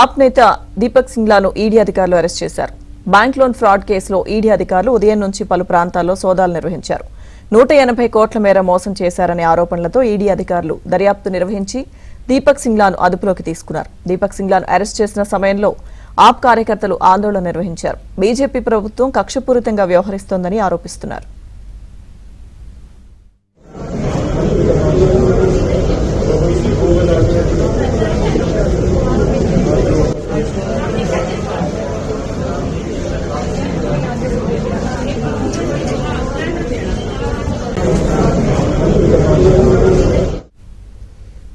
ఆప్ నేత దీపక్ సింగ్లాను ఈడీ అధికారులు అరెస్ట్ చేశారు. బ్యాంక్ లోన్ ఫ్రాడ్ కేసులో ఈడీ అధికారులు ఉదయం నుంచి పలు ప్రాంతాల్లో సోదాలు నిర్వహించారు. 180 కోట్ల మేర మోసం చేశారనే ఆరోపణలతో ఈడీ అధికారులు దర్యాప్తు నిర్వహించి దీపక్ సింగ్లాను అదుపులోకి తీసుకున్నారు. దీపక్ సింగ్లాను అరెస్ట్ చేసిన సమయంలో ఆప్ కార్యకర్తలు ఆందోళన నిర్వహించారు. బీజేపీ ప్రభుత్వం కక్షపూరితంగా వ్యవహరిస్తోందని ఆరోపిస్తున్నారు.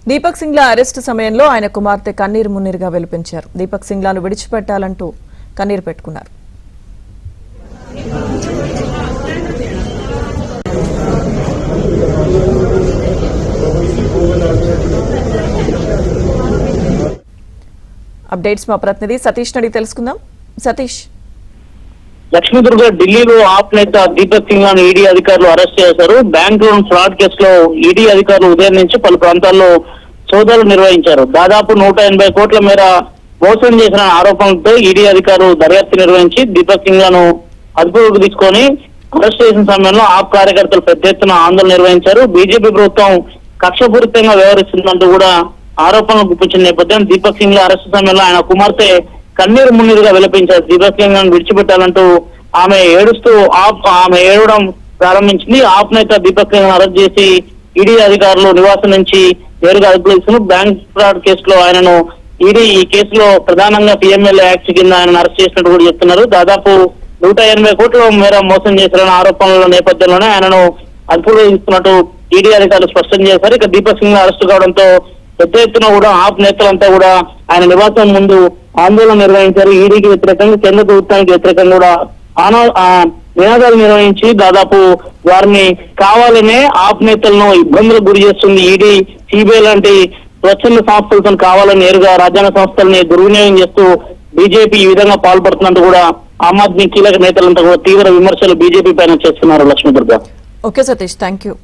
దీపక్ సింగ్లా అరెస్టు సమయంలో ఆయన కుమార్తె కన్నీరు మున్నీరుగా వెలిపించారు. దీపక్ సింగ్లాను విడిచిపెట్టాలంటూ కన్నీరు పెట్టుకున్నారు. అప్డేట్స్ మా ప్రతినిధి సతీష్ నడి తెలుసుకుందాం. సతీష్, లక్ష్మీదుర్గ ఢిల్లీలో ఆప్ నేత దీపక్ సింగ్లాను ఈడీ అధికారులు అరెస్ట్ చేశారు. బ్యాంక్ లోన్ ఫ్రాడ్ కేసులో ఈడీ అధికారులు ఉదయం నుంచి పలు ప్రాంతాల్లో సోదాలు నిర్వహించారు. దాదాపు 180 కోట్ల మేర మోసం చేసిన ఆరోపణలతో ఈడీ అధికారులు దర్యాప్తు నిర్వహించి దీపక్ సింగ్లాను అదుపులోకి తీసుకొని అరెస్ట్ చేసిన సమయంలో ఆప్ కార్యకర్తలు పెద్ద ఎత్తున ఆందోళన నిర్వహించారు. బీజేపీ ప్రభుత్వం కక్షపూరితంగా వ్యవహరిస్తుందంటూ కూడా ఆరోపణలు గుప్పించిన నేపథ్యం దీపక్ సింగ్లా అరెస్టు సమయంలో ఆయన కుమార్తె కన్నీరు మున్నీరుగా విలపించారు. దీపక్ సింగ్లాను విడిచిపెట్టాలంటూ ఆమె ఏడుస్తూ ఆమె ఏడవడం ప్రారంభించింది. ఆప్ నేత దీపక్ సింగ్లాను అరెస్ట్ చేసి ఈడీ అధికారులు నివాసం నుంచి నేరుగా అదుపులో తీసుకున్నారు. బ్యాంక్ ఫ్రాడ్ కేసులో ఆయనను ఈడీ ఈ కేసులో ప్రధానంగా పిఎంఎల్ఏ యాక్ట్ కింద ఆయన అరెస్ట్ చేసినట్టు కూడా చెప్తున్నారు. దాదాపు 180 కోట్ల మేర మోసం చేశారన్న ఆరోపణల నేపథ్యంలోనే ఆయనను అదుపులో తీసుకున్నట్టు ఈడీ అధికారులు స్పష్టం చేశారు. ఇక దీపక్ సింగ్ అరెస్టు కావడంతో పెద్ద ఎత్తున కూడా ఆప్ నేతలంతా కూడా ఆయన నివాసం ముందు ఆందోళన నిర్వహించారు. ఈడీకి వ్యతిరేకంగా, కేంద్ర ప్రభుత్వానికి వ్యతిరేకంగా కూడా నినాదాలు నిర్వహించి దాదాపు వారిని కావాలనే ఆప్ నేతలను ఇబ్బందులకు గురి చేస్తుంది ఈడీ, సిబిఐ లాంటి స్వచ్ఛంద సంస్థలతో కావాలని నేరుగా రాజ్యాంగ సంస్థల్ని దుర్వినియోగం చేస్తూ బీజేపీ ఈ విధంగా పాల్పడుతున్నట్టు కూడా ఆమ్ ఆద్మీ కీలక నేతలంతా కూడా తీవ్ర విమర్శలు బీజేపీ పైన చేస్తున్నారు. Lakshmi Durga. Okay Satish, thank you.